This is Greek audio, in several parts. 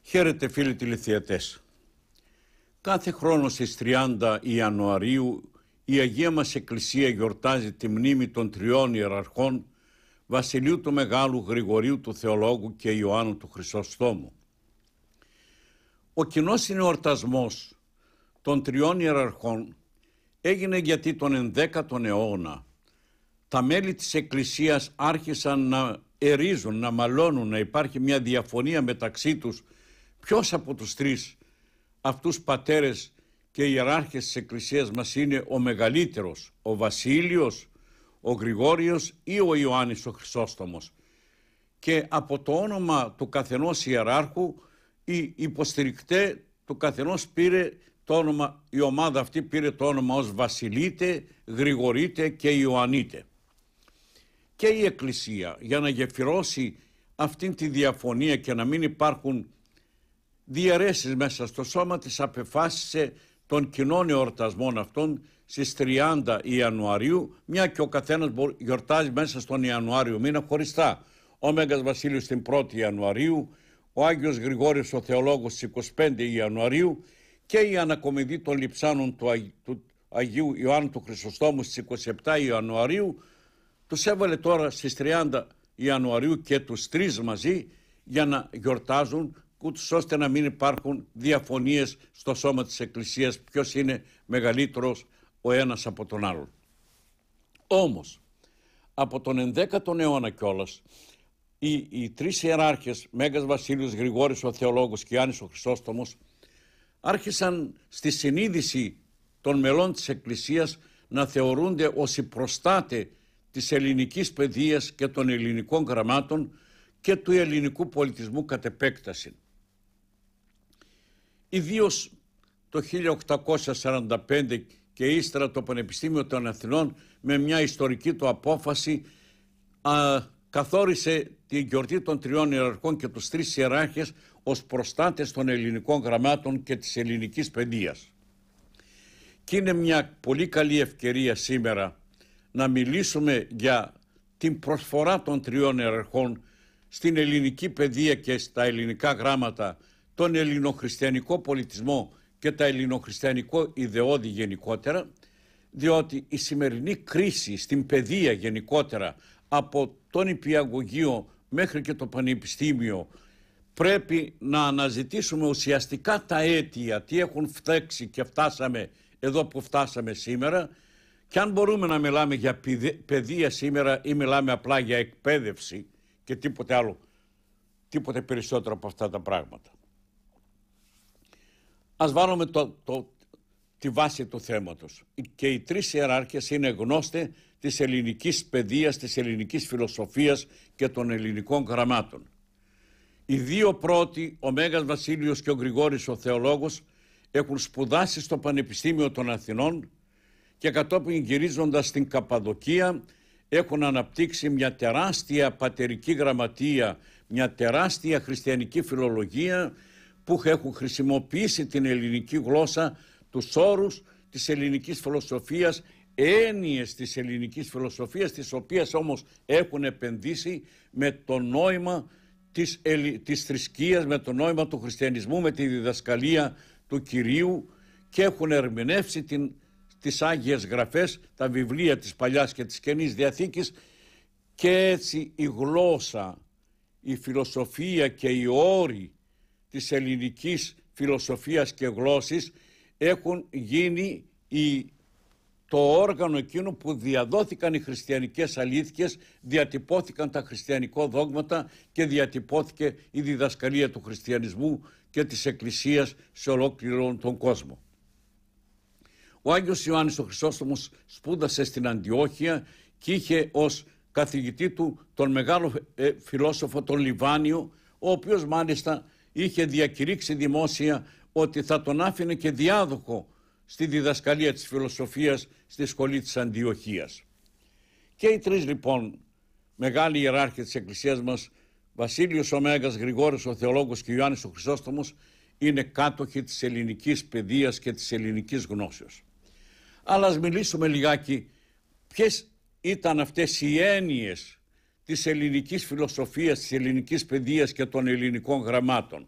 Χαίρετε φίλοι τηλεθεατές. Κάθε χρόνο στις 30 Ιανουαρίου η Αγία μας Εκκλησία γιορτάζει τη μνήμη των τριών ιεραρχών Βασιλείου του Μεγάλου, Γρηγορίου του Θεολόγου και Ιωάννου του Χρυσοστόμου. Ο κοινός εορτασμός των τριών ιεραρχών έγινε γιατί τον 11ο αιώνα τα μέλη της Εκκλησίας άρχισαν να ερίζουν, να μαλώνουν, να υπάρχει μια διαφωνία μεταξύ τους ποιος από τους τρεις αυτούς πατέρες και ιεράρχες της Εκκλησίας μας είναι ο μεγαλύτερος, ο Βασίλειος, ο Γρηγόριος ή ο Ιωάννης ο Χρυσόστομος. Και από το όνομα του καθενός ιεράρχου οι υποστηρικτές του καθενός πήρε το όνομα, η ομάδα αυτή πήρε το όνομα ως Βασιλείτε, Γρηγορείτε και Ιωαννείτε. Και η Εκκλησία για να γεφυρώσει αυτήν τη διαφωνία και να μην υπάρχουν διαιρέσεις μέσα στο σώμα της, απεφάσισε των κοινών εορτασμών αυτών στις 30 Ιανουαρίου, μια και ο καθένας γιορτάζει μέσα στον Ιανουάριο μήνα χωριστά. Ο Μέγας Βασίλειος την 1η Ιανουαρίου, ο Άγιος Γρηγόριος ο Θεολόγος στις 25 Ιανουαρίου και η ανακομιδή των λειψάνων του Αγίου Ιωάννου του Χρυσοστόμου στις 27 Ιανουαρίου. Τους έβαλε τώρα στις 30 Ιανουαρίου και τους τρεις μαζί για να γιορτάζουν, ούτως ώστε να μην υπάρχουν διαφωνίες στο σώμα της Εκκλησίας ποιος είναι μεγαλύτερος ο ένας από τον άλλον. Όμως από τον 11ο αιώνα κιόλας οι τρεις ιεράρχες, Μέγας Βασίλειος, Γρηγόρης ο Θεολόγος και Ιωάννης ο Χρυσόστομος, άρχισαν στη συνείδηση των μελών της Εκκλησίας να θεωρούνται ως οι προστάτες της ελληνικής παιδείας και των ελληνικών γραμμάτων και του ελληνικού πολιτισμού κατ' επέκταση. Ιδίως το 1845 και ύστερα το Πανεπιστήμιο των Αθηνών με μια ιστορική του απόφαση καθόρισε τη γιορτή των τριών ιεραρχών και τους τρεις ιεράρχες ως προστάτες των ελληνικών γραμμάτων και της ελληνικής παιδείας. Και είναι μια πολύ καλή ευκαιρία σήμερα να μιλήσουμε για την προσφορά των τριών ιεραρχών στην ελληνική παιδεία και στα ελληνικά γράμματα, τον ελληνοχριστιανικό πολιτισμό και τα ελληνοχριστιανικό ιδεώδη γενικότερα, διότι η σημερινή κρίση στην παιδεία γενικότερα από τον Υπηαγωγείο μέχρι και το Πανεπιστήμιο πρέπει να αναζητήσουμε ουσιαστικά τα αίτια, τι έχουν φταίξει και φτάσαμε εδώ που φτάσαμε σήμερα, και αν μπορούμε να μιλάμε για παιδεία σήμερα ή μιλάμε απλά για εκπαίδευση και τίποτε άλλο, τίποτε περισσότερο από αυτά τα πράγματα. Ας βάλουμε τη βάση του θέματος. Και οι τρεις ιεράρχες είναι γνώστες της ελληνικής παιδείας, της ελληνικής φιλοσοφίας και των ελληνικών γραμμάτων. Οι δύο πρώτοι, ο Μέγας Βασίλειος και ο Γρηγόρης ο Θεολόγος, έχουν σπουδάσει στο Πανεπιστήμιο των Αθηνών και κατόπιν γυρίζοντας στην Καπαδοκία έχουν αναπτύξει μια τεράστια πατερική γραμματεία, μια τεράστια χριστιανική φιλολογία που έχουν χρησιμοποιήσει την ελληνική γλώσσα, τους όρους της ελληνικής φιλοσοφίας, έννοιες της ελληνικής φιλοσοφίας, τις οποίες όμως έχουν επενδύσει με το νόημα της θρησκείας, με το νόημα του χριστιανισμού, με τη διδασκαλία του Κυρίου, και έχουν ερμηνεύσει τις Άγιες Γραφές, τα βιβλία της Παλιάς και της Καινής Διαθήκης, και έτσι η γλώσσα, η φιλοσοφία και οι όροι της ελληνικής φιλοσοφίας και γλώσσης έχουν γίνει το όργανο εκείνο που διαδόθηκαν οι χριστιανικές αλήθειες, διατυπώθηκαν τα χριστιανικά δόγματα και διατυπώθηκε η διδασκαλία του χριστιανισμού και της Εκκλησίας σε ολόκληρο τον κόσμο. Ο Άγιος Ιωάννης ο Χρυσόστομος σπούδασε στην Αντιόχεια και είχε ως καθηγητή του τον μεγάλο φιλόσοφο τον Λιβάνιο, ο οποίος μάλιστα είχε διακηρύξει δημόσια ότι θα τον άφηνε και διάδοχο στη διδασκαλία της φιλοσοφίας στη σχολή της Αντιοχίας. Και οι τρεις λοιπόν μεγάλοι ιεράρχες της Εκκλησίας μας, Βασίλειος ο Μέγας, Γρηγόρης ο Θεολόγος και Ιωάννης ο Χρυσόστομος, είναι κάτοχοι της ελληνικής παιδείας και της ελληνικής γνώσεως. Αλλά ας μιλήσουμε λιγάκι ποιες ήταν αυτές οι έννοιες της ελληνικής φιλοσοφίας, της ελληνικής παιδείας και των ελληνικών γραμμάτων.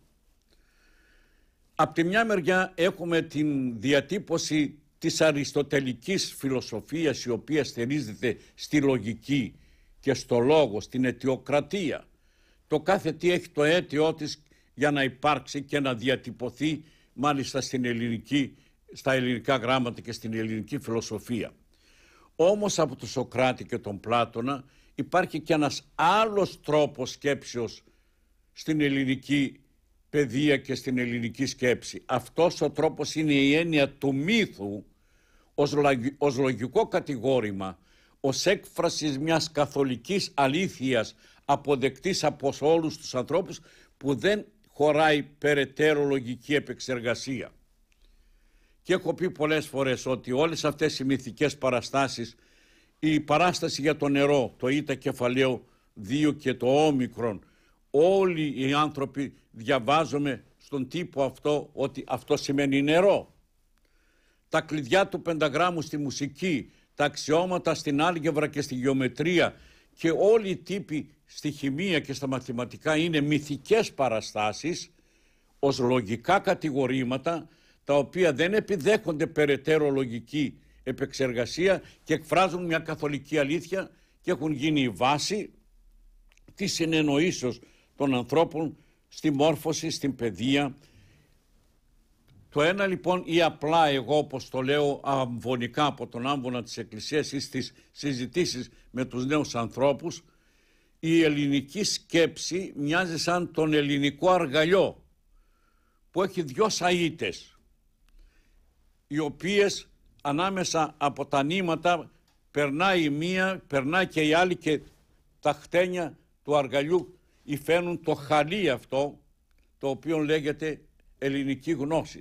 Απ' τη μια μεριά έχουμε την διατύπωση της αριστοτελικής φιλοσοφίας, η οποία στηρίζεται στη λογική και στο λόγο, στην αιτιοκρατία. Το κάθε τι έχει το αίτιό της για να υπάρξει και να διατυπωθεί, μάλιστα στα ελληνικά γράμματα και στην ελληνική φιλοσοφία. Όμως από τον Σωκράτη και τον Πλάτωνα υπάρχει και ένας άλλος τρόπος σκέψεως στην ελληνική παιδεία και στην ελληνική σκέψη. Αυτός ο τρόπος είναι η έννοια του μύθου ως λογικό κατηγόρημα, ως έκφραση μιας καθολικής αλήθειας αποδεκτής από όλους τους ανθρώπους, που δεν χωράει περαιτέρω λογική επεξεργασία. Και έχω πει πολλές φορές ότι όλες αυτές οι μυθικές παραστάσεις, η παράσταση για το νερό, το Ήτα κεφαλαίο 2 και το όμικρον, όλοι οι άνθρωποι διαβάζουμε στον τύπο αυτό ότι αυτό σημαίνει νερό. Τα κλειδιά του πενταγράμμου στη μουσική, τα αξιώματα στην άλγευρα και στη γεωμετρία και όλοι οι τύποι στη χημεία και στα μαθηματικά είναι μυθικές παραστάσεις ως λογικά κατηγορήματα, τα οποία δεν επιδέχονται περαιτέρω λογική επεξεργασία και εκφράζουν μια καθολική αλήθεια και έχουν γίνει η βάση της συνεννοήσεως των ανθρώπων στη μόρφωση, στην παιδεία. Το ένα λοιπόν, ή απλά εγώ όπως το λέω αμβονικά από τον άμβονα της Εκκλησίας ή στις συζητήσεις με τους νέους ανθρώπους, η ελληνική σκέψη μοιάζει σαν τον ελληνικό αργαλιό που έχει 2 σαΐτες, οι οποίες ανάμεσα από τα νήματα περνάει η μία, περνάει και η άλλη, και τα χτένια του αργαλιού υφαίνουν το χαλί αυτό, το οποίο λέγεται ελληνική γνώση.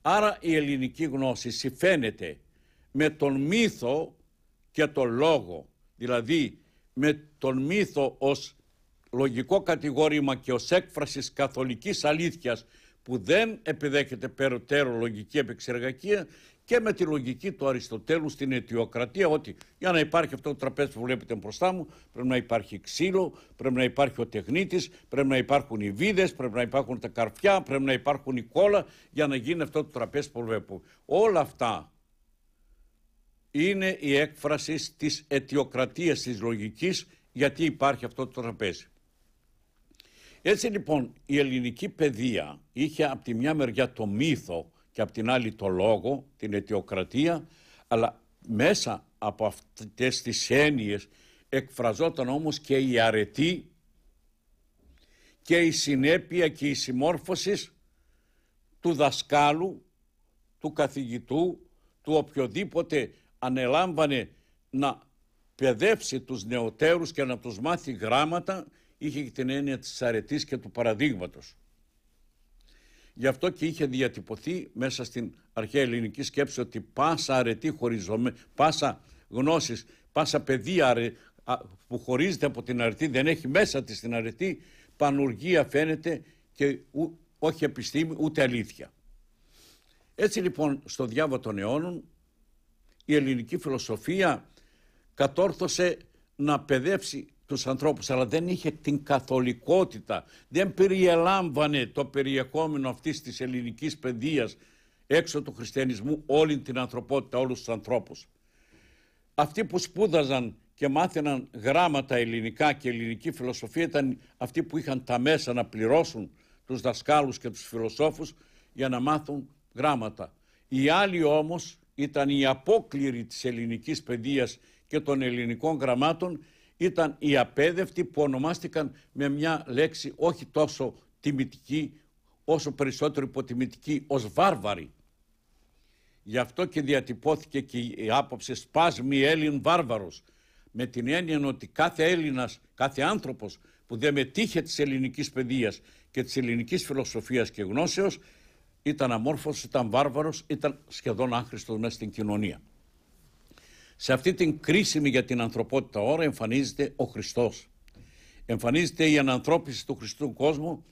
Άρα η ελληνική γνώση υφαίνεται με τον μύθο και τον λόγο, δηλαδή με τον μύθο ως λογικό κατηγόρημα και ως έκφραση καθολικής αλήθειας που δεν επιδέχεται περαιτέρω λογική επεξεργασία, και με τη λογική του Αριστοτέλου στην αιτιοκρατία, ότι για να υπάρχει αυτό το τραπέζι που βλέπετε μπροστά μου πρέπει να υπάρχει ξύλο, πρέπει να υπάρχει ο τεχνίτης, πρέπει να υπάρχουν οι βίδες, πρέπει να υπάρχουν τα καρφιά, πρέπει να υπάρχουν η κόλλα για να γίνει αυτό το τραπέζι που βλέπω. Όλα αυτά είναι η έκφραση της αιτιοκρατίας της λογικής, γιατί υπάρχει αυτό το τραπέζι. Έτσι λοιπόν η ελληνική παιδεία είχε από τη μια μεριά το μύθο και από την άλλη το λόγο, την αιτιοκρατία, αλλά μέσα από αυτές τις έννοιες εκφραζόταν όμως και η αρετή και η συνέπεια και η συμμόρφωση του δασκάλου, του καθηγητού, του οποιοδήποτε ανελάμβανε να παιδεύσει τους νεωτέρους και να τους μάθει γράμματα, είχε και την έννοια της αρετής και του παραδείγματος. Γι' αυτό και είχε διατυπωθεί μέσα στην αρχαία ελληνική σκέψη ότι πάσα αρετή πάσα γνώσης, πάσα παιδεία που χωρίζεται από την αρετή, δεν έχει μέσα της την αρετή, πανουργία φαίνεται και όχι επιστήμη ούτε αλήθεια. Έτσι λοιπόν στο διάβα των αιώνων η ελληνική φιλοσοφία κατόρθωσε να παιδεύσει τους ανθρώπους, αλλά δεν είχε την καθολικότητα, δεν περιελάμβανε το περιεχόμενο αυτής της ελληνικής παιδείας έξω του χριστιανισμού όλη την ανθρωπότητα, όλους τους ανθρώπους. Αυτοί που σπούδαζαν και μάθαιναν γράμματα ελληνικά και ελληνική φιλοσοφία ήταν αυτοί που είχαν τα μέσα να πληρώσουν τους δασκάλους και τους φιλοσόφους για να μάθουν γράμματα. Οι άλλοι όμως ήταν οι απόκληροι της ελληνικής παιδείας και των ελληνικών γραμμάτων, ήταν οι απέδευτοι που ονομάστηκαν με μια λέξη όχι τόσο τιμητική όσο περισσότερο υποτιμητική, ως βάρβαροι. Γι' αυτό και διατυπώθηκε και η άποψη σπάσμη Έλλην βάρβαρος, με την έννοια ότι κάθε Έλληνας, κάθε άνθρωπος που δεν μετήχε της ελληνικής παιδείας και της ελληνικής φιλοσοφίας και γνώσεως ήταν αμόρφος, ήταν βάρβαρος, ήταν σχεδόν άχρηστος μέσα στην κοινωνία. Σε αυτή την κρίσιμη για την ανθρωπότητα ώρα εμφανίζεται ο Χριστός. Εμφανίζεται η ανανθρώπιση του Χριστού κόσμου,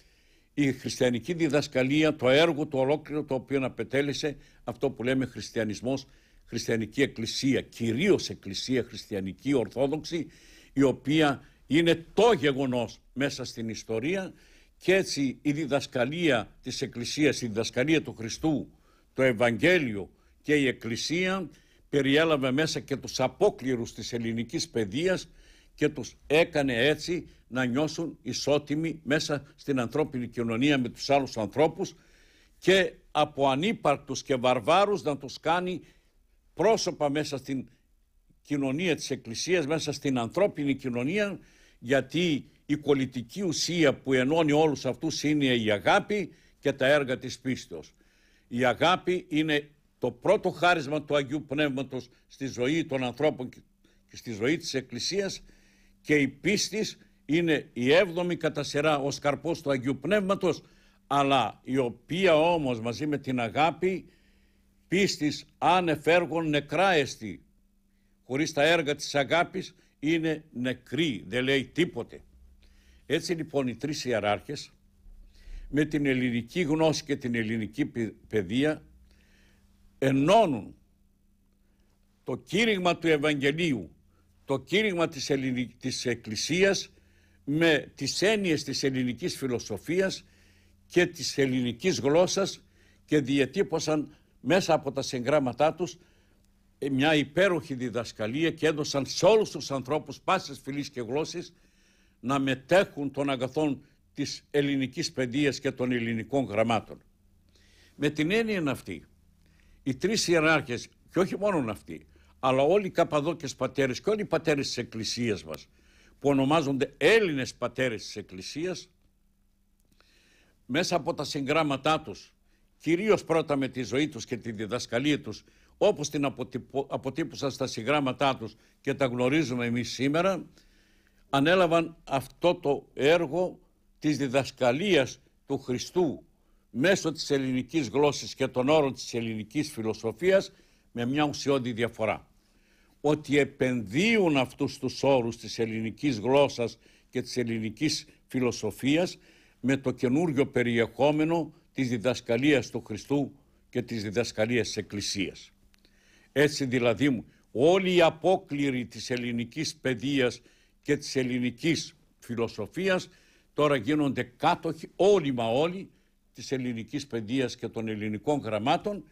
η χριστιανική διδασκαλία, το έργο του ολόκληρο το οποίο απετέλεσε αυτό που λέμε χριστιανισμός, χριστιανική εκκλησία, κυρίως εκκλησία χριστιανική ορθόδοξη, η οποία είναι το γεγονός μέσα στην ιστορία Και έτσι η διδασκαλία της Εκκλησίας, η διδασκαλία του Χριστού, το Ευαγγέλιο και η Εκκλησία περιέλαβε μέσα και τους απόκληρους της ελληνικής παιδείας και τους έκανε έτσι να νιώσουν ισότιμοι μέσα στην ανθρώπινη κοινωνία με τους άλλους ανθρώπους και από ανύπαρκτους και βαρβάρους να τους κάνει πρόσωπα μέσα στην κοινωνία της Εκκλησίας, μέσα στην ανθρώπινη κοινωνία, γιατί η κολλητική ουσία που ενώνει όλους αυτούς είναι η αγάπη και τα έργα της πίστεως. Η αγάπη είναι το πρώτο χάρισμα του Αγίου Πνεύματος στη ζωή των ανθρώπων και στη ζωή της Εκκλησίας, και η πίστης είναι η 7η κατά σειρά ως καρπός του Αγίου Πνεύματος, αλλά η οποία όμως μαζί με την αγάπη, πίστης άνευ έργων νεκρά εστι. Χωρίς τα έργα της αγάπης είναι νεκρή, δεν λέει τίποτε. Έτσι λοιπόν οι τρεις ιεράρχες με την ελληνική γνώση και την ελληνική παιδεία ενώνουν το κήρυγμα του Ευαγγελίου, το κήρυγμα της Εκκλησίας με τις έννοιες της ελληνικής φιλοσοφίας και της ελληνικής γλώσσας και διατύπωσαν μέσα από τα συγγράμματά τους μια υπέροχη διδασκαλία και έδωσαν σε όλους τους ανθρώπους πάσης φυλής και γλώσσης να μετέχουν των αγαθών της ελληνικής παιδείας και των ελληνικών γραμμάτων. Με την έννοια αυτή, οι τρεις ιεράρχες, και όχι μόνο αυτοί, αλλά όλοι οι Καπαδόκες πατέρες και όλοι οι πατέρες της Εκκλησίας μας, που ονομάζονται Έλληνες πατέρες της Εκκλησίας, μέσα από τα συγγράμματά τους, κυρίως πρώτα με τη ζωή τους και τη διδασκαλία τους, όπως την αποτύπωσαν στα συγγράμματά τους και τα γνωρίζουμε εμείς σήμερα, ανέλαβαν αυτό το έργο της διδασκαλίας του Χριστού μέσω της ελληνικής γλώσσης και των όρων της ελληνικής φιλοσοφίας, με μια ουσιώδη διαφορά. Ότι επενδύουν αυτούς τους όρους της ελληνικής γλώσσας και της ελληνικής φιλοσοφίας με το καινούριο περιεχόμενο της διδασκαλίας του Χριστού και της διδασκαλίας της Εκκλησίας. Έτσι δηλαδή όλοι οι απόκληροι της ελληνικής παιδείας και της ελληνικής φιλοσοφίας τώρα γίνονται κάτοχοι όλοι μα όλοι της ελληνικής παιδείας και των ελληνικών γραμμάτων,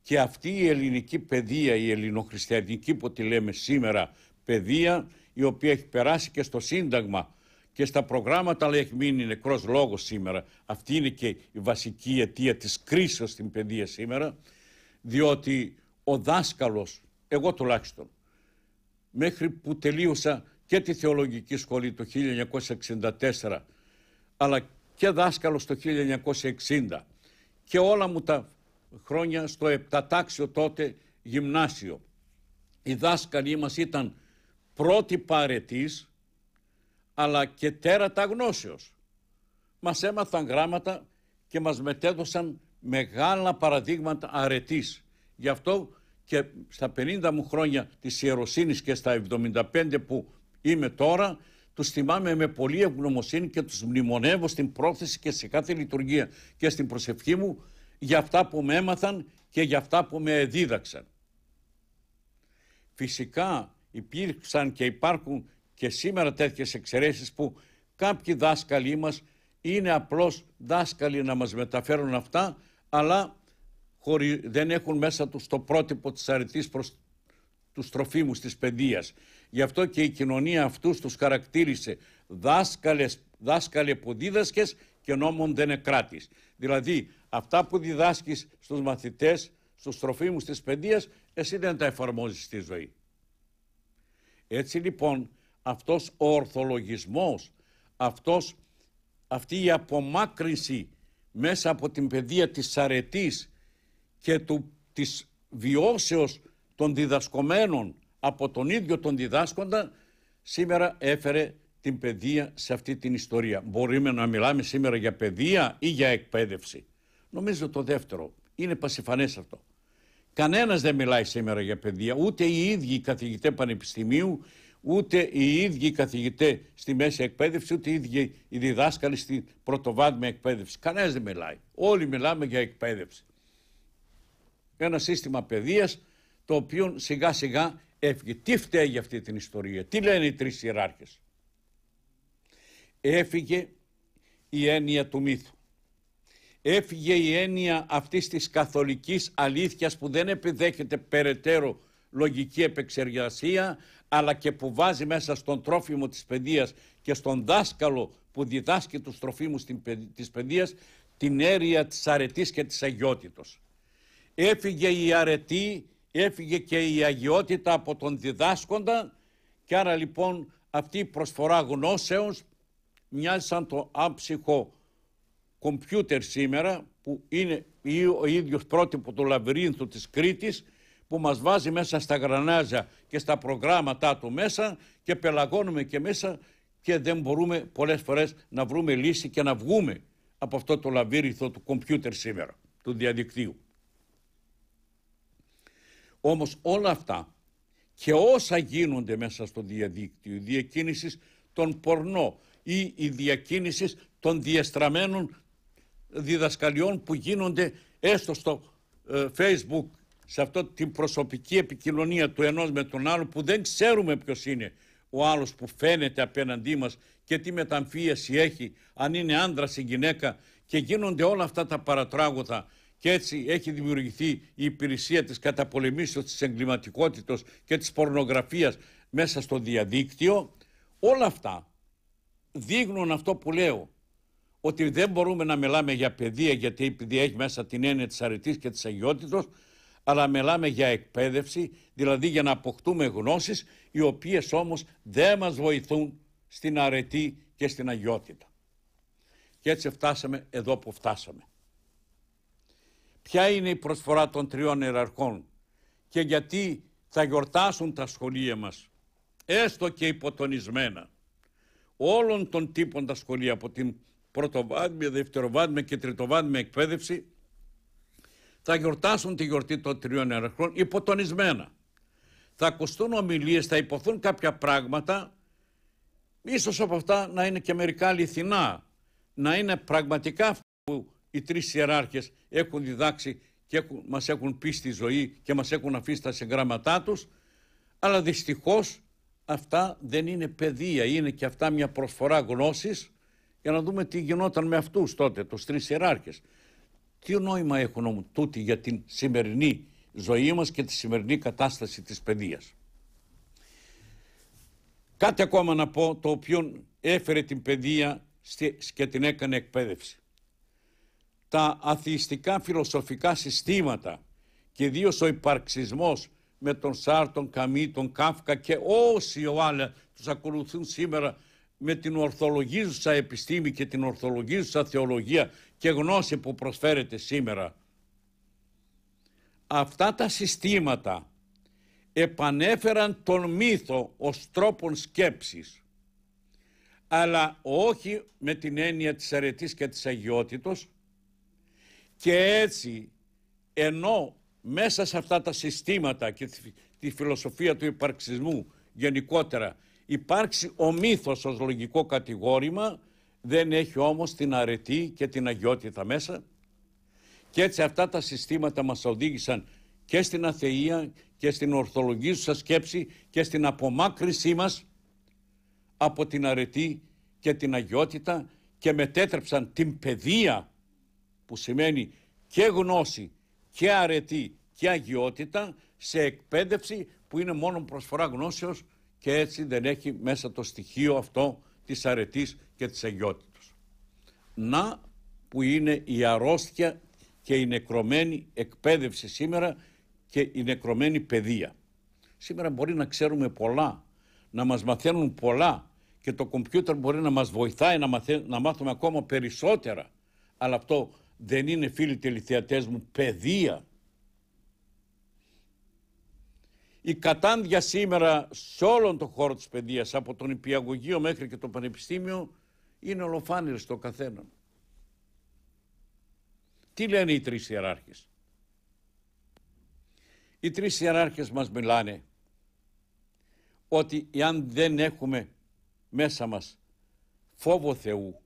και αυτή η ελληνική παιδεία, η ελληνοχριστιανική που τη λέμε σήμερα παιδεία, η οποία έχει περάσει και στο Σύνταγμα και στα προγράμματα, αλλά έχει μείνει νεκρός λόγος σήμερα. Αυτή είναι και η βασική αιτία της κρίσεως στην παιδεία σήμερα, διότι ο δάσκαλος, εγώ τουλάχιστον, μέχρι που τελείωσα και τη θεολογική σχολή το 1964, αλλά και δάσκαλος το 1960 και όλα μου τα χρόνια στο επτατάξιο τότε γυμνάσιο, οι δάσκαλοι μας ήταν πρότυπα αρετής αλλά και τέρατα γνώσεως. Μας έμαθαν γράμματα και μας μετέδωσαν μεγάλα παραδείγματα αρετής. Γι' αυτό και στα 50 μου χρόνια της ιεροσύνης και στα 75 που είμαι τώρα, τους θυμάμαι με πολύ ευγνωμοσύνη και τους μνημονεύω στην πρόθεση και σε κάθε λειτουργία και στην προσευχή μου για αυτά που με έμαθαν και για αυτά που με δίδαξαν. Φυσικά υπήρξαν και υπάρχουν και σήμερα τέτοιες εξαιρέσεις που κάποιοι δάσκαλοι μας είναι απλώς δάσκαλοι να μας μεταφέρουν αυτά, αλλά δεν έχουν μέσα τους το πρότυπο της αρετής προς τους τροφίμους της παιδείας. Γι' αυτό και η κοινωνία αυτούς τους χαρακτήρισε δάσκαλε που δίδασκες και νόμον δεν εκράτης. Δηλαδή αυτά που διδάσκεις στους μαθητές, στους τροφίμους της παιδείας, εσύ δεν τα εφαρμόζεις στη ζωή. Έτσι λοιπόν αυτός ο ορθολογισμός, αυτή η απομάκρυνση μέσα από την παιδεία της αρετής και της βιώσεως των διδασκομένων από τον ίδιο τον διδάσκοντα, σήμερα έφερε την παιδεία σε αυτή την ιστορία. Μπορούμε να μιλάμε σήμερα για παιδεία ή για εκπαίδευση? Νομίζω το δεύτερο. Είναι πασιφανές αυτό. Κανένας δεν μιλάει σήμερα για παιδεία, ούτε οι ίδιοι οι καθηγητές πανεπιστημίου, ούτε οι ίδιοι οι καθηγητές στη μέση εκπαίδευση, ούτε οι ίδιοι οι διδάσκαλοι στην πρωτοβάθμια εκπαίδευση. Κανένας δεν μιλάει. Όλοι μιλάμε για εκπαίδευση. Ένα σύστημα παιδείας το οποίο σιγά σιγά έφυγε. Τι φταίει για αυτή την ιστορία? Τι λένε οι τρεις ιεράρχες? Έφυγε η έννοια του μύθου. Έφυγε η έννοια αυτής της καθολικής αλήθειας που δεν επιδέχεται περαιτέρω λογική επεξεργασία, αλλά και που βάζει μέσα στον τρόφιμο της παιδείας και στον δάσκαλο που διδάσκει τους τροφίμους της παιδείας την έρεια της αρετής και της αγιότητος. Έφυγε η αρετή, έφυγε και η αγιότητα από τον διδάσκοντα, και άρα λοιπόν αυτή η προσφορά γνώσεως μοιάζει σαν το άψυχο κομπιούτερ σήμερα, που είναι ο ίδιος πρότυπο του λαβυρίνθου της Κρήτης, που μας βάζει μέσα στα γρανάζια και στα προγράμματά του μέσα και πελαγώνουμε και μέσα και δεν μπορούμε πολλές φορές να βρούμε λύση και να βγούμε από αυτό το λαβύρινθο του κομπιούτερ σήμερα, του διαδικτύου. Όμως όλα αυτά και όσα γίνονται μέσα στο διαδίκτυο, η διακίνηση των πορνό ή η διακίνηση των διεστραμμένων διδασκαλιών που γίνονται έστω στο Facebook, σε αυτό την προσωπική επικοινωνία του ενός με τον άλλο, που δεν ξέρουμε ποιος είναι ο άλλος που φαίνεται απέναντί μας και τι μεταμφίεση έχει, αν είναι άνδρας ή γυναίκα, και γίνονται όλα αυτά τα παρατράγωδα, και έτσι έχει δημιουργηθεί η υπηρεσία της καταπολεμήσεως της εγκληματικότητας και της πορνογραφίας μέσα στο διαδίκτυο. Όλα αυτά δείχνουν αυτό που λέω, ότι δεν μπορούμε να μιλάμε για παιδεία, γιατί η παιδεία έχει μέσα την έννοια της αρετής και της αγιότητος, αλλά μιλάμε για εκπαίδευση, δηλαδή για να αποκτούμε γνώσεις, οι οποίες όμως δεν μας βοηθούν στην αρετή και στην αγιότητα. Και έτσι φτάσαμε εδώ που φτάσαμε. Ποια είναι η προσφορά των τριών ιεραρχών και γιατί θα γιορτάσουν τα σχολεία μας, έστω και υποτονισμένα, όλων των τύπων τα σχολεία, από την πρωτοβάθμια, δευτεροβάθμια και τριτοβάθμια εκπαίδευση, θα γιορτάσουν τη γιορτή των τριών ιεραρχών υποτονισμένα. Θα ακουστούν ομιλίες, θα υποθούν κάποια πράγματα, ίσως από αυτά να είναι και μερικά αληθινά, να είναι πραγματικά αυτά που οι τρεις ιεράρχες έχουν διδάξει και μας έχουν πει στη ζωή και μας έχουν αφήσει τα συγγράμματά τους, αλλά δυστυχώς αυτά δεν είναι παιδεία, είναι και αυτά μια προσφορά γνώσης, για να δούμε τι γινόταν με αυτούς τότε, τους τρεις ιεράρχες. Τι νόημα έχουν όμως τούτοι για την σημερινή ζωή μας και τη σημερινή κατάσταση της παιδείας. Κάτι ακόμα να πω, το οποίο έφερε την παιδεία και την έκανε εκπαίδευση. Τα αθειστικά φιλοσοφικά συστήματα και ιδίως ο υπαρξισμός με τον Σάρτ, τον Καμί, τον Κάφκα και όσοι άλλοι τους ακολουθούν σήμερα με την ορθολογίζουσα επιστήμη και την ορθολογίζουσα θεολογία και γνώση που προσφέρεται σήμερα. Αυτά τα συστήματα επανέφεραν τον μύθο ως τρόπον σκέψης, αλλά όχι με την έννοια της αρετής και της αγιότητος, και έτσι ενώ μέσα σε αυτά τα συστήματα και τη φιλοσοφία του υπαρξισμού γενικότερα υπάρξει ο μύθος ως λογικό κατηγόρημα, δεν έχει όμως την αρετή και την αγιότητα μέσα, και έτσι αυτά τα συστήματα μας οδήγησαν και στην αθεία και στην ορθολογίζουσα σκέψη και στην απομάκρυνσή μας από την αρετή και την αγιότητα και μετέτρεψαν την παιδεία, που σημαίνει και γνώση και αρετή και αγιότητα, σε εκπαίδευση που είναι μόνο προσφορά γνώσεως και έτσι δεν έχει μέσα το στοιχείο αυτό της αρετής και της αγιότητας. Να που είναι η αρρώστια και η νεκρωμένη εκπαίδευση σήμερα και η νεκρωμένη παιδεία. Σήμερα μπορεί να ξέρουμε πολλά, να μας μαθαίνουν πολλά και το κομπιούτερ μπορεί να μας βοηθάει να μάθουμε ακόμα περισσότερα, αλλά αυτό δεν είναι, φίλοι τηλεθεατές μου, παιδεία. Η κατάντια σήμερα σε όλον τον χώρο της παιδείας, από τον υπηαγωγείο μέχρι και το πανεπιστήμιο, είναι ολοφάνερη στο καθένα. Τι λένε οι τρεις ιεράρχες? Οι τρεις ιεράρχες μας μιλάνε ότι αν δεν έχουμε μέσα μας φόβο Θεού,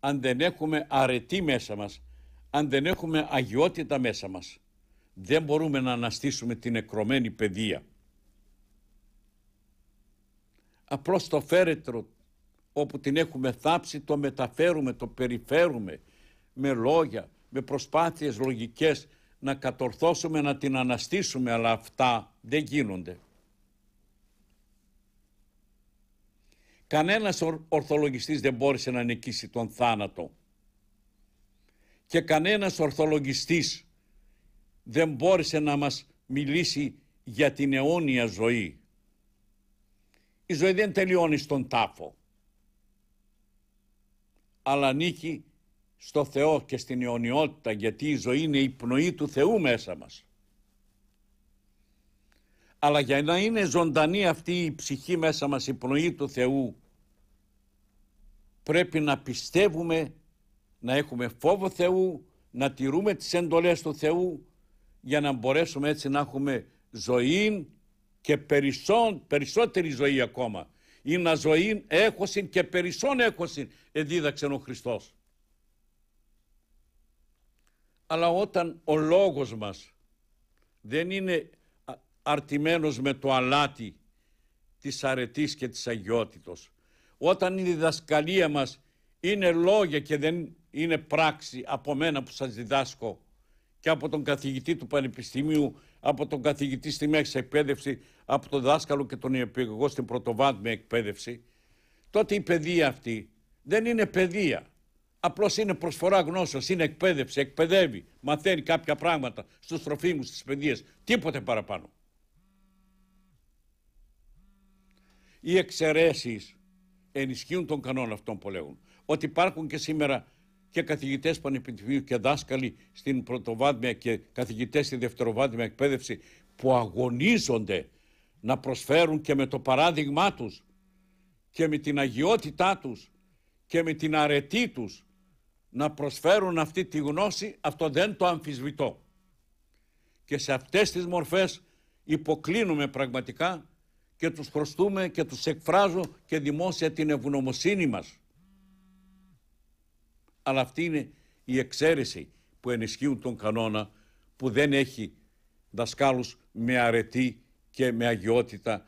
αν δεν έχουμε αρετή μέσα μας, αν δεν έχουμε αγιότητα μέσα μας, δεν μπορούμε να αναστήσουμε την νεκρωμένη παιδεία. Απλώς το φέρετρο όπου την έχουμε θάψει, το μεταφέρουμε, το περιφέρουμε με λόγια, με προσπάθειες λογικές να κατορθώσουμε, να την αναστήσουμε, αλλά αυτά δεν γίνονται. Κανένας ορθολογιστής δεν μπόρεσε να νικήσει τον θάνατο και κανένας ορθολογιστής δεν μπόρεσε να μας μιλήσει για την αιώνια ζωή. Η ζωή δεν τελειώνει στον τάφο, αλλά ανήκει στο Θεό και στην αιωνιότητα, γιατί η ζωή είναι η πνοή του Θεού μέσα μας. Αλλά για να είναι ζωντανή αυτή η ψυχή μέσα μας, η πνοή του Θεού, πρέπει να πιστεύουμε, να έχουμε φόβο Θεού, να τηρούμε τις εντολές του Θεού, για να μπορέσουμε έτσι να έχουμε ζωή και περισσότερη ζωή ακόμα. Είναι ζωή έχωσιν και περισσόν έχωσιν, εδίδαξεν ο Χριστός. Αλλά όταν ο λόγος μας δεν είναι αρτημένος με το αλάτι της αρετής και της αγιότητος, όταν η διδασκαλία μας είναι λόγια και δεν είναι πράξη από μένα που σας διδάσκω και από τον καθηγητή του Πανεπιστημίου, από τον καθηγητή στη μέση εκπαίδευση, από τον δάσκαλο και τον υπηαγωγό στην πρωτοβάθμια εκπαίδευση, τότε η παιδεία αυτή δεν είναι παιδεία. Απλώς είναι προσφορά γνώσεως, είναι εκπαίδευση, εκπαιδεύει, μαθαίνει κάποια πράγματα στους τροφίμους, στις παιδείες, τίποτε παραπάνω. Οι εξαιρέσεις ενισχύουν τον κανόνα αυτόν που λέγουν. Ότι υπάρχουν και σήμερα και καθηγητές πανεπιστημίου και δάσκαλοι στην πρωτοβάθμια και καθηγητές στη δευτεροβάθμια εκπαίδευση που αγωνίζονται να προσφέρουν και με το παράδειγμά τους και με την αγιότητά τους και με την αρετή τους να προσφέρουν αυτή τη γνώση. Αυτό δεν το αμφισβητώ. Και σε αυτές τις μορφές υποκλίνουμε πραγματικά και τους χρωστούμε και τους εκφράζω και δημόσια την ευγνωμοσύνη μας. Αλλά αυτή είναι η εξαίρεση που ενισχύουν τον κανόνα, που δεν έχει δασκάλους με αρετή και με αγιότητα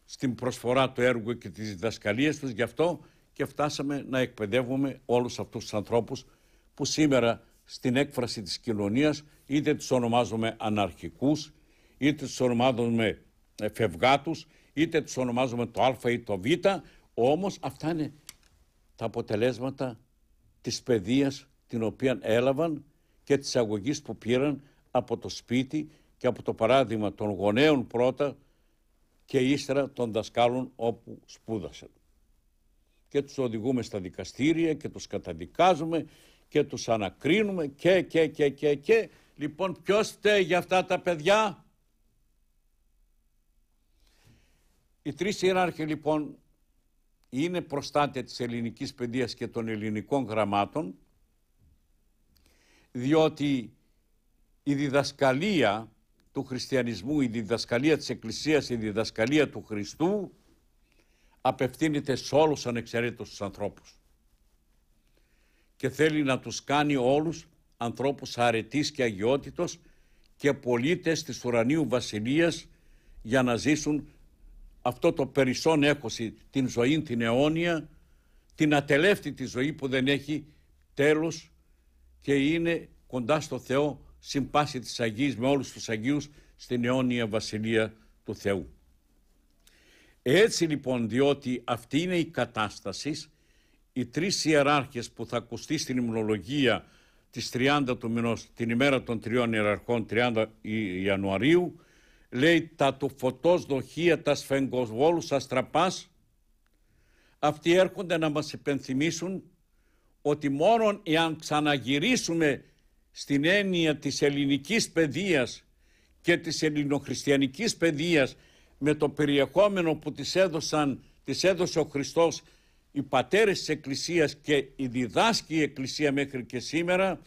στην προσφορά του έργου και τις διδασκαλίες τους. Γι' αυτό και φτάσαμε να εκπαιδεύουμε όλους αυτούς τους ανθρώπους που σήμερα στην έκφραση της κοινωνίας είτε τους ονομάζουμε αναρχικούς, είτε τους ονομάζουμε φευγάτους, είτε τους ονομάζουμε το α ή το β, όμως αυτά είναι τα αποτελέσματα της παιδείας την οποία έλαβαν και της αγωγής που πήραν από το σπίτι και από το παράδειγμα των γονέων πρώτα και ύστερα των δασκάλων όπου σπούδασαν. Και τους οδηγούμε στα δικαστήρια και τους καταδικάζουμε και τους ανακρίνουμε και. Λοιπόν, ποιος φταίει για αυτά τα παιδιά? Οι τρεις ιεράρχοι λοιπόν είναι προστάτες της ελληνικής παιδείας και των ελληνικών γραμμάτων, διότι η διδασκαλία του χριστιανισμού, η διδασκαλία της Εκκλησίας, η διδασκαλία του Χριστού απευθύνεται σε όλους ανεξαιρέτως τους ανθρώπους και θέλει να τους κάνει όλους ανθρώπους αρετής και αγιότητος και πολίτες της ουρανίου βασιλείας για να ζήσουν αυτό το περισσόν έχωση, την ζωή την αιώνια, την ατελεύτητη ζωή που δεν έχει τέλος και είναι κοντά στο Θεό, συμπάση της Αγίας με όλους τους Αγίους στην αιώνια βασιλεία του Θεού. Έτσι λοιπόν, διότι αυτή είναι η κατάσταση, οι τρεις ιεράρχες που θα ακουστεί στην υμνολογία της 30 του μηνός, την ημέρα των τριών ιεραρχών, 30 Ιανουαρίου, λέει τα του φωτός δοχεία τα σφεγγοσβόλους αστραπάς, αυτοί έρχονται να μας υπενθυμίσουν ότι μόνον εάν ξαναγυρίσουμε στην έννοια της ελληνικής παιδείας και της ελληνοχριστιανικής παιδείας με το περιεχόμενο που τις έδωσε ο Χριστός, οι πατέρες της Εκκλησίας και η διδάσκει η Εκκλησία μέχρι και σήμερα,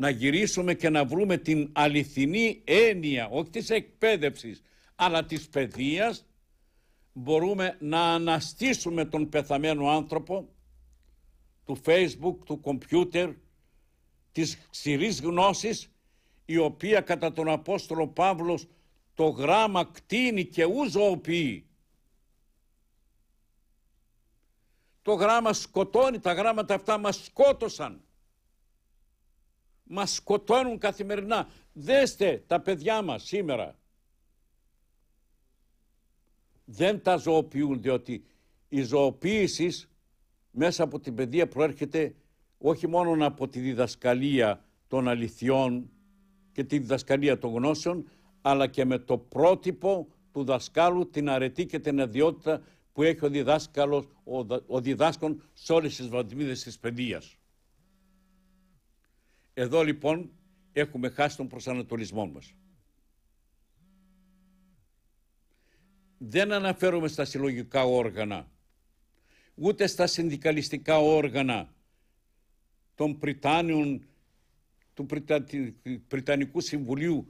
να γυρίσουμε και να βρούμε την αληθινή έννοια, όχι της εκπαίδευσης, αλλά της παιδείας, μπορούμε να αναστήσουμε τον πεθαμένο άνθρωπο του Facebook, του κομπιούτερ, της ξηρής γνώσης, η οποία κατά τον Απόστολο Παύλος το γράμμα κτίνει και ου ζωοποιεί. Το γράμμα σκοτώνει, τα γράμματα αυτά μας σκότωσαν. Μας σκοτώνουν καθημερινά. Δέστε τα παιδιά μας σήμερα. Δεν τα ζωοποιούν, διότι η ζωοποίηση μέσα από την παιδεία προέρχεται όχι μόνο από τη διδασκαλία των αληθιών και τη διδασκαλία των γνώσεων, αλλά και με το πρότυπο του δασκάλου, την αρετή και την αδιότητα που έχει ο διδάσκων σε όλες τις βαθμίδες της παιδείας. Εδώ λοιπόν έχουμε χάσει τον προσανατολισμό μας. Δεν αναφέρομαι στα συλλογικά όργανα, ούτε στα συνδικαλιστικά όργανα των Πριτάνιων, του Πριτανικού Συμβουλίου,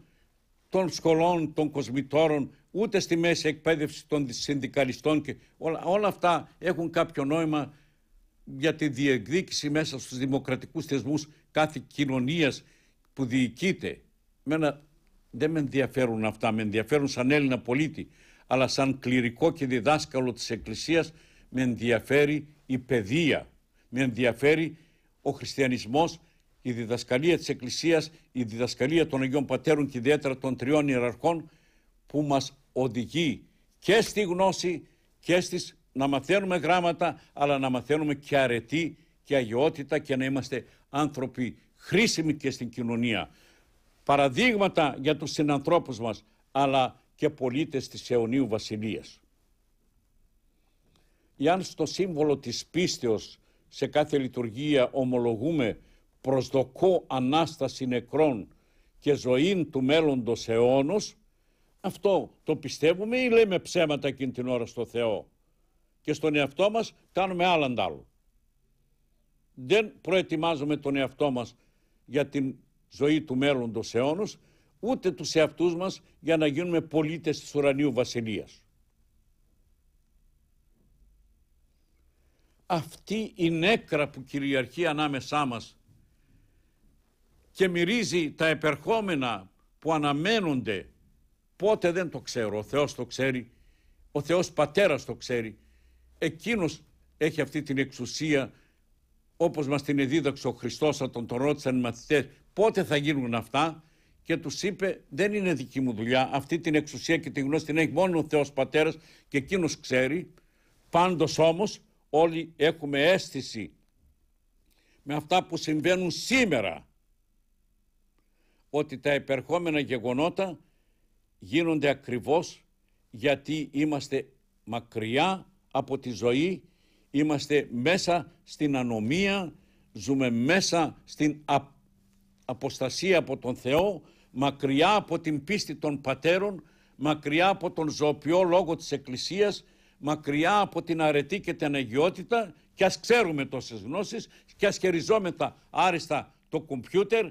των σχολών, των κοσμητόρων, ούτε στη μέση εκπαίδευση των συνδικαλιστών και όλα αυτά έχουν κάποιο νόημα για τη διεκδίκηση μέσα στους δημοκρατικούς θεσμούς κάθε κοινωνίας που διοικείται. Εμένα δεν με ενδιαφέρουν αυτά, με ενδιαφέρουν σαν Έλληνα πολίτη, αλλά σαν κληρικό και διδάσκαλο της Εκκλησίας με ενδιαφέρει η παιδεία, με ενδιαφέρει ο χριστιανισμός, η διδασκαλία της Εκκλησίας, η διδασκαλία των Αγίων Πατέρων και ιδιαίτερα των τριών ιεραρχών, που μας οδηγεί και στη γνώση και να μαθαίνουμε γράμματα, αλλά να μαθαίνουμε και αρετή και αγιότητα και να είμαστε άνθρωποι χρήσιμοι και στην κοινωνία. Παραδείγματα για τους συνανθρώπους μας, αλλά και πολίτες της αιωνίου βασιλείας. Εάν στο σύμβολο της πίστεως σε κάθε λειτουργία ομολογούμε προσδοκώ Ανάσταση νεκρών και ζωήν του μέλλοντος αιώνος, αυτό το πιστεύουμε ή λέμε ψέματα εκείνη την ώρα στο Θεό και στον εαυτό μας κάνουμε άλλαν άλλο. Δεν προετοιμάζουμε τον εαυτό μας για την ζωή του μέλλοντος αιώνος, ούτε τους εαυτούς μας για να γίνουμε πολίτες της ουρανίου βασιλείας. Αυτή η νέκρα που κυριαρχεί ανάμεσά μας και μυρίζει τα επερχόμενα που αναμένονται, πότε δεν το ξέρω, ο Θεός το ξέρει, ο Θεός Πατέρας το ξέρει, εκείνος έχει αυτή την εξουσία, όπως μας την εδίδαξε ο Χριστός όταν τον ρώτησαν οι μαθητές πότε θα γίνουν αυτά, και τους είπε δεν είναι δική μου δουλειά, αυτή την εξουσία και την γνώση την έχει μόνο ο Θεός Πατέρας και εκείνος ξέρει. Πάντως όμως όλοι έχουμε αίσθηση με αυτά που συμβαίνουν σήμερα ότι τα επερχόμενα γεγονότα γίνονται ακριβώς γιατί είμαστε μακριά από τη ζωή, είμαστε μέσα στην ανομία, ζούμε μέσα στην αποστασία από τον Θεό, μακριά από την πίστη των πατέρων, μακριά από τον ζωοποιό λόγο της Εκκλησίας, μακριά από την αρετή και την αγιότητα, και ας ξέρουμε τόσες γνώσεις και ας χειριζόμεθα άριστα το κομπιούτερ,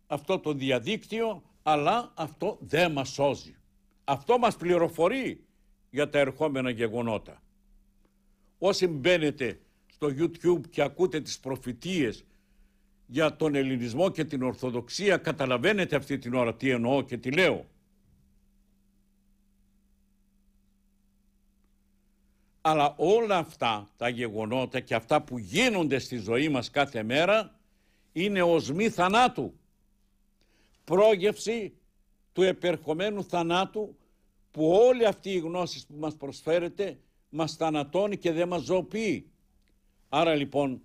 αυτό το διαδίκτυο, αλλά αυτό δεν μας σώζει. Αυτό μας πληροφορεί για τα ερχόμενα γεγονότα. Όσοι μπαίνετε στο YouTube και ακούτε τις προφητείες για τον ελληνισμό και την Ορθοδοξία, καταλαβαίνετε αυτή την ώρα τι εννοώ και τι λέω. Αλλά όλα αυτά τα γεγονότα και αυτά που γίνονται στη ζωή μας κάθε μέρα είναι οσμοί θανάτου. Πρόγευση του επερχομένου θανάτου, που όλη αυτή η γνώση που μας προσφέρεται μας θανατώνει και δεν μας ζωοποιεί. Άρα λοιπόν,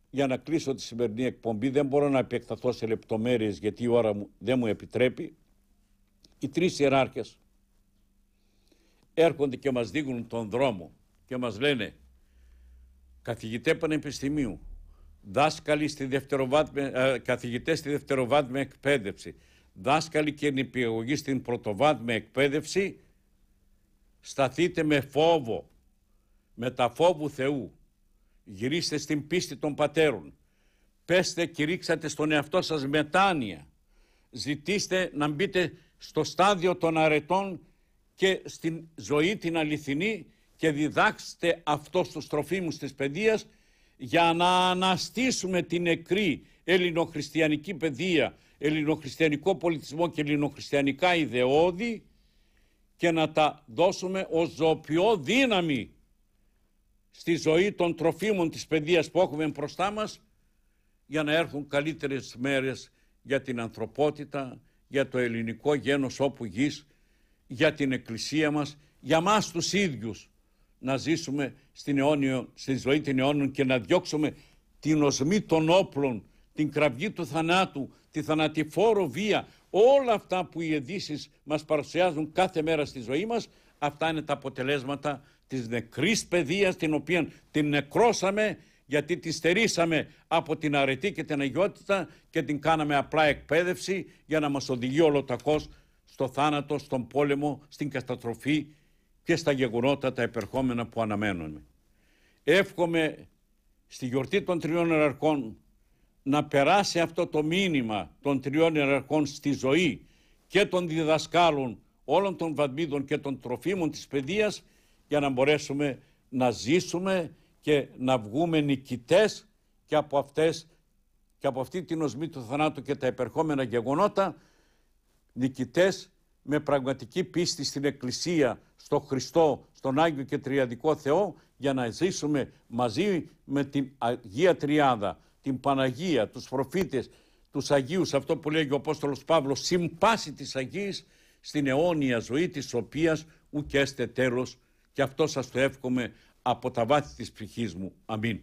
για να κλείσω τη σημερινή εκπομπή, δεν μπορώ να επεκταθώ σε λεπτομέρειες γιατί η ώρα μου δεν μου επιτρέπει. Οι τρεις ιεράρχες έρχονται και μας δείχνουν τον δρόμο και μας λένε καθηγητέ πανεπιστημίου, δάσκαλοι καθηγητές στη δευτεροβάθμια εκπαίδευση, δάσκαλοι και νηπιαγωγοί στην πρωτοβάθμια εκπαίδευση, σταθείτε με φόβο, με τα φόβου Θεού, γυρίστε στην πίστη των πατέρων, πέστε και ρίξατε στον εαυτό σας μετάνοια, ζητήστε να μπείτε στο στάδιο των αρετών και στην ζωή την αληθινή και διδάξτε αυτό στους τροφίμους της παιδείας, για να αναστήσουμε την νεκρή ελληνοχριστιανική παιδεία, ελληνοχριστιανικό πολιτισμό και ελληνοχριστιανικά ιδεώδη και να τα δώσουμε ως ζωοποιό δύναμη στη ζωή των τροφίμων της παιδείας που έχουμε μπροστά μας, για να έρθουν καλύτερες μέρες για την ανθρωπότητα, για το ελληνικό γένος όπου γης, για την Εκκλησία μας, για μας τους ίδιους, να ζήσουμε στη ζωή την αιώνιον και να διώξουμε την οσμή των όπλων, την κραυγή του θανάτου, τη θανατηφόρο βία, όλα αυτά που οι ειδήσεις μας παρουσιάζουν κάθε μέρα στη ζωή μας. Αυτά είναι τα αποτελέσματα της νεκρής παιδείας, την οποία την νεκρώσαμε, γιατί τη στερήσαμε από την αρετή και την αγιότητα και την κάναμε απλά εκπαίδευση για να μας οδηγεί ολοτακώς στο θάνατο, στον πόλεμο, στην καταστροφή και στα γεγονότα τα επερχόμενα που αναμένουμε. Εύχομαι στη γιορτή των Τριών Ιεραρχών να περάσει αυτό το μήνυμα των Τριών Ιεραρχών στη ζωή και των διδασκάλων όλων των βαθμίδων και των τροφίμων της παιδείας, για να μπορέσουμε να ζήσουμε και να βγούμε νικητές και από αυτή την οσμή του θανάτου και τα επερχόμενα γεγονότα, νικητές με πραγματική πίστη στην Εκκλησία, στο Χριστό, στον Άγιο και Τριαδικό Θεό, για να ζήσουμε μαζί με την Αγία Τριάδα, την Παναγία, τους προφήτες, τους Αγίους, αυτό που λέγει ο Απόστολος Παύλος, συμπάση της Αγίας, στην αιώνια ζωή της οποίας ουκ έστε τέλος, και αυτό σας το εύχομαι από τα βάθη της ψυχής μου. Αμήν.